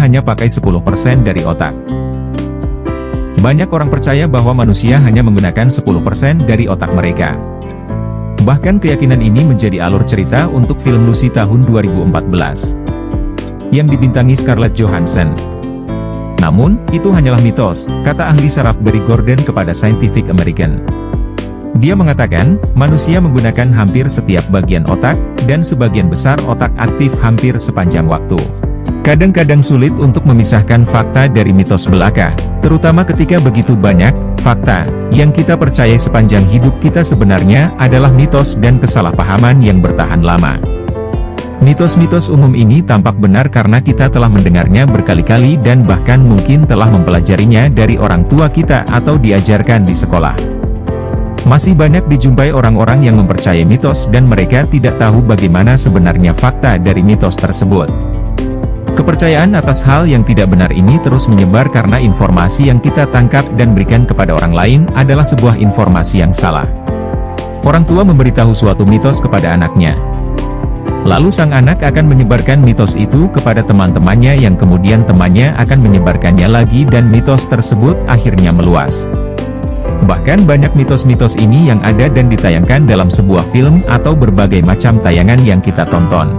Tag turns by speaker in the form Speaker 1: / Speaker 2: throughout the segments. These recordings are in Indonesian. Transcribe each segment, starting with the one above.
Speaker 1: hanya pakai 10% dari otak. Banyak orang percaya bahwa manusia hanya menggunakan 10% dari otak mereka. Bahkan keyakinan ini menjadi alur cerita untuk film Lucy tahun 2014 yang dibintangi Scarlett Johansson. Namun, itu hanyalah mitos, kata ahli saraf Barry Gordon kepada Scientific American. Dia mengatakan, manusia menggunakan hampir setiap bagian otak, dan sebagian besar otak aktif hampir sepanjang waktu. Kadang-kadang sulit untuk memisahkan fakta dari mitos belaka, terutama ketika begitu banyak fakta yang kita percaya sepanjang hidup kita sebenarnya adalah mitos dan kesalahpahaman yang bertahan lama. Mitos-mitos umum ini tampak benar karena kita telah mendengarnya berkali-kali dan bahkan mungkin telah mempelajarinya dari orang tua kita atau diajarkan di sekolah. Masih banyak dijumpai orang-orang yang mempercayai mitos dan mereka tidak tahu bagaimana sebenarnya fakta dari mitos tersebut. Kepercayaan atas hal yang tidak benar ini terus menyebar karena informasi yang kita tangkap dan berikan kepada orang lain adalah sebuah informasi yang salah. Orang tua memberitahu suatu mitos kepada anaknya. Lalu sang anak akan menyebarkan mitos itu kepada teman-temannya yang kemudian temannya akan menyebarkannya lagi dan mitos tersebut akhirnya meluas. Bahkan banyak mitos-mitos ini yang ada dan ditayangkan dalam sebuah film atau berbagai macam tayangan yang kita tonton.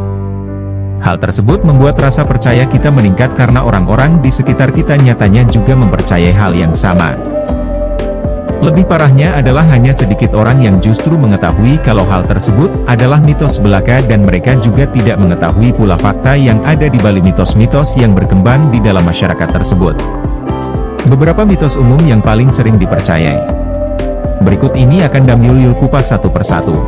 Speaker 1: Hal tersebut membuat rasa percaya kita meningkat karena orang-orang di sekitar kita nyatanya juga mempercayai hal yang sama. Lebih parahnya adalah hanya sedikit orang yang justru mengetahui kalau hal tersebut adalah mitos belaka dan mereka juga tidak mengetahui pula fakta yang ada di balik mitos-mitos yang berkembang di dalam masyarakat tersebut. Beberapa mitos umum yang paling sering dipercayai. Berikut ini akan Damyul kupas satu persatu.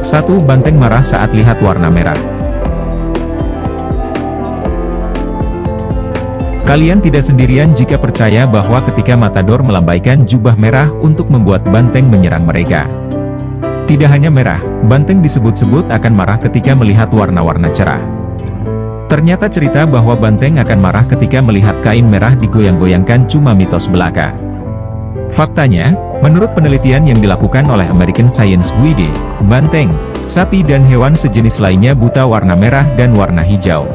Speaker 1: 1. Banteng marah saat lihat warna merah. Kalian tidak sendirian jika percaya bahwa ketika Matador melambaikan jubah merah untuk membuat banteng menyerang mereka. Tidak hanya merah, banteng disebut-sebut akan marah ketika melihat warna-warna cerah. Ternyata cerita bahwa banteng akan marah ketika melihat kain merah digoyang-goyangkan cuma mitos belaka. Faktanya, menurut penelitian yang dilakukan oleh American Science Guide, banteng, sapi dan hewan sejenis lainnya buta warna merah dan warna hijau.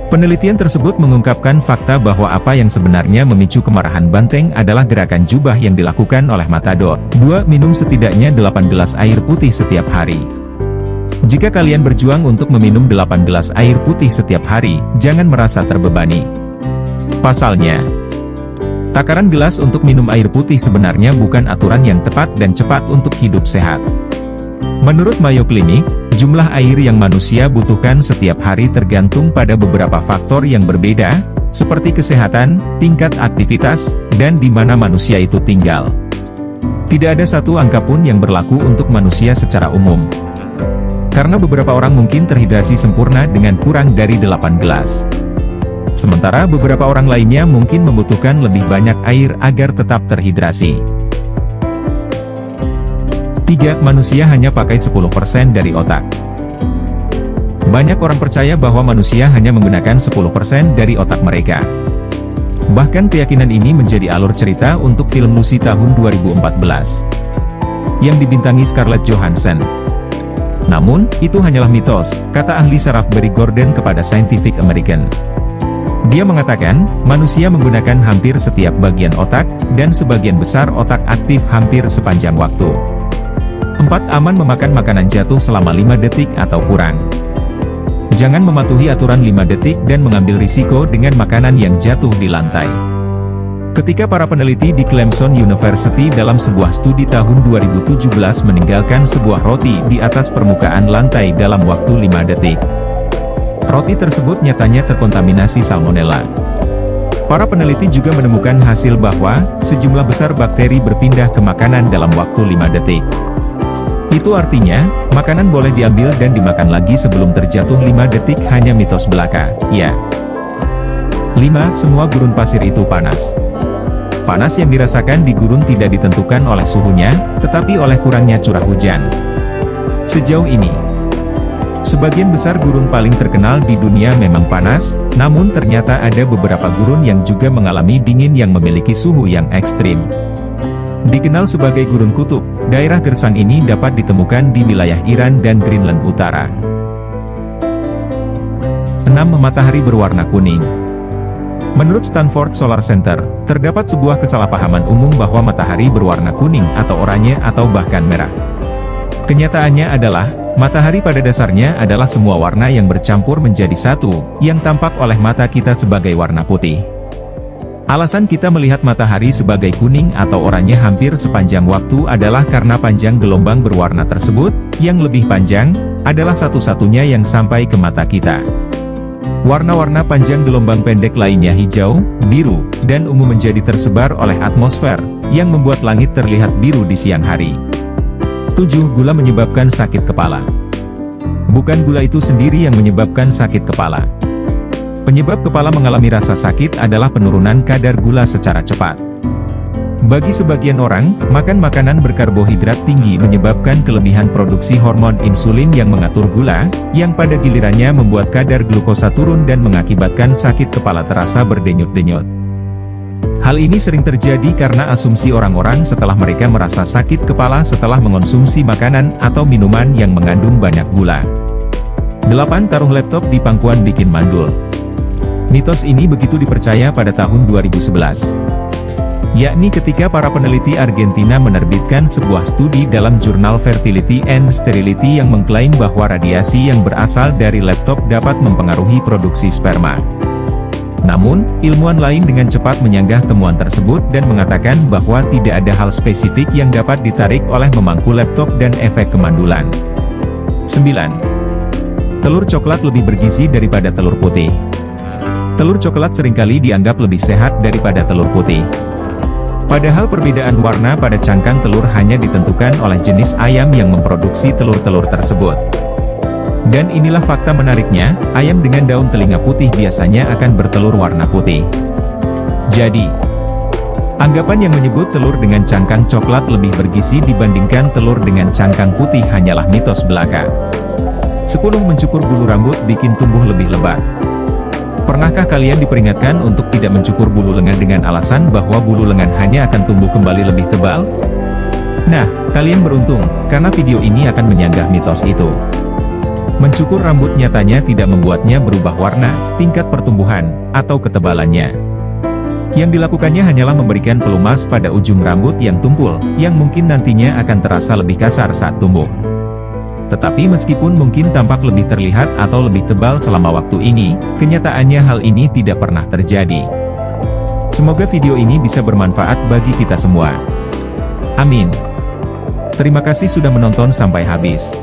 Speaker 1: Penelitian tersebut mengungkapkan fakta bahwa apa yang sebenarnya memicu kemarahan banteng adalah gerakan jubah yang dilakukan oleh Matador. 2. Minum setidaknya 8 gelas air putih setiap hari. Jika kalian berjuang untuk meminum 8 gelas air putih setiap hari, jangan merasa terbebani. Pasalnya, takaran gelas untuk minum air putih sebenarnya bukan aturan yang tepat dan cepat untuk hidup sehat. Menurut Mayo Clinic, jumlah air yang manusia butuhkan setiap hari tergantung pada beberapa faktor yang berbeda, seperti kesehatan, tingkat aktivitas, dan di mana manusia itu tinggal. Tidak ada satu angka pun yang berlaku untuk manusia secara umum. Karena beberapa orang mungkin terhidrasi sempurna dengan kurang dari 8 gelas. Sementara beberapa orang lainnya mungkin membutuhkan lebih banyak air agar tetap terhidrasi. 3. Manusia hanya pakai 10% dari otak. Banyak orang percaya bahwa manusia hanya menggunakan 10% dari otak mereka. Bahkan keyakinan ini menjadi alur cerita untuk film Lucy tahun 2014 yang dibintangi Scarlett Johansson. Namun, itu hanyalah mitos, kata ahli saraf Barry Gordon kepada Scientific American. Dia mengatakan, manusia menggunakan hampir setiap bagian otak, dan sebagian besar otak aktif hampir sepanjang waktu. 4. Aman memakan makanan jatuh selama 5 detik atau kurang. Jangan mematuhi aturan 5 detik dan mengambil risiko dengan makanan yang jatuh di lantai. Ketika para peneliti di Clemson University dalam sebuah studi tahun 2017 meninggalkan sebuah roti di atas permukaan lantai dalam waktu 5 detik. Roti tersebut nyatanya terkontaminasi salmonella. Para peneliti juga menemukan hasil bahwa, sejumlah besar bakteri berpindah ke makanan dalam waktu 5 detik. Itu artinya, makanan boleh diambil dan dimakan lagi sebelum terjatuh 5 detik hanya mitos belaka, ya. 5. Semua gurun pasir itu panas. Panas yang dirasakan di gurun tidak ditentukan oleh suhunya, tetapi oleh kurangnya curah hujan. Sejauh ini, sebagian besar gurun paling terkenal di dunia memang panas, namun ternyata ada beberapa gurun yang juga mengalami dingin yang memiliki suhu yang ekstrim. Dikenal sebagai gurun kutub, daerah gersang ini dapat ditemukan di wilayah Iran dan Greenland Utara. 6. Matahari berwarna kuning. Menurut Stanford Solar Center, terdapat sebuah kesalahpahaman umum bahwa matahari berwarna kuning atau oranye atau bahkan merah. Kenyataannya adalah, matahari pada dasarnya adalah semua warna yang bercampur menjadi satu, yang tampak oleh mata kita sebagai warna putih. Alasan kita melihat matahari sebagai kuning atau oranye hampir sepanjang waktu adalah karena panjang gelombang berwarna tersebut, yang lebih panjang, adalah satu-satunya yang sampai ke mata kita. Warna-warna panjang gelombang pendek lainnya hijau, biru, dan ungu menjadi tersebar oleh atmosfer, yang membuat langit terlihat biru di siang hari. 7. Gula menyebabkan sakit kepala. Bukan gula itu sendiri yang menyebabkan sakit kepala. Penyebab kepala mengalami rasa sakit adalah penurunan kadar gula secara cepat. Bagi sebagian orang, makan makanan berkarbohidrat tinggi menyebabkan kelebihan produksi hormon insulin yang mengatur gula, yang pada gilirannya membuat kadar glukosa turun dan mengakibatkan sakit kepala terasa berdenyut-denyut. Hal ini sering terjadi karena asumsi orang-orang setelah mereka merasa sakit kepala setelah mengonsumsi makanan atau minuman yang mengandung banyak gula. 8. Taruh laptop di pangkuan bikin mandul. Mitos ini begitu dipercaya pada tahun 2011. Yakni ketika para peneliti Argentina menerbitkan sebuah studi dalam jurnal Fertility and Sterility yang mengklaim bahwa radiasi yang berasal dari laptop dapat mempengaruhi produksi sperma. Namun, ilmuwan lain dengan cepat menyanggah temuan tersebut dan mengatakan bahwa tidak ada hal spesifik yang dapat ditarik oleh memangku laptop dan efek kemandulan. 9. Telur coklat lebih bergizi daripada telur putih. Telur coklat seringkali dianggap lebih sehat daripada telur putih. Padahal perbedaan warna pada cangkang telur hanya ditentukan oleh jenis ayam yang memproduksi telur-telur tersebut. Dan inilah fakta menariknya, ayam dengan daun telinga putih biasanya akan bertelur warna putih. Jadi, anggapan yang menyebut telur dengan cangkang coklat lebih bergizi dibandingkan telur dengan cangkang putih hanyalah mitos belaka. 10. Mencukur bulu rambut bikin tumbuh lebih lebat. Pernahkah kalian diperingatkan untuk tidak mencukur bulu lengan dengan alasan bahwa bulu lengan hanya akan tumbuh kembali lebih tebal? Nah, kalian beruntung, karena video ini akan menyanggah mitos itu. Mencukur rambut nyatanya tidak membuatnya berubah warna, tingkat pertumbuhan, atau ketebalannya. Yang dilakukannya hanyalah memberikan pelumas pada ujung rambut yang tumpul, yang mungkin nantinya akan terasa lebih kasar saat tumbuh. Tetapi meskipun mungkin tampak lebih terlihat atau lebih tebal selama waktu ini, kenyataannya hal ini tidak pernah terjadi. Semoga video ini bisa bermanfaat bagi kita semua. Amin. Terima kasih sudah menonton sampai habis.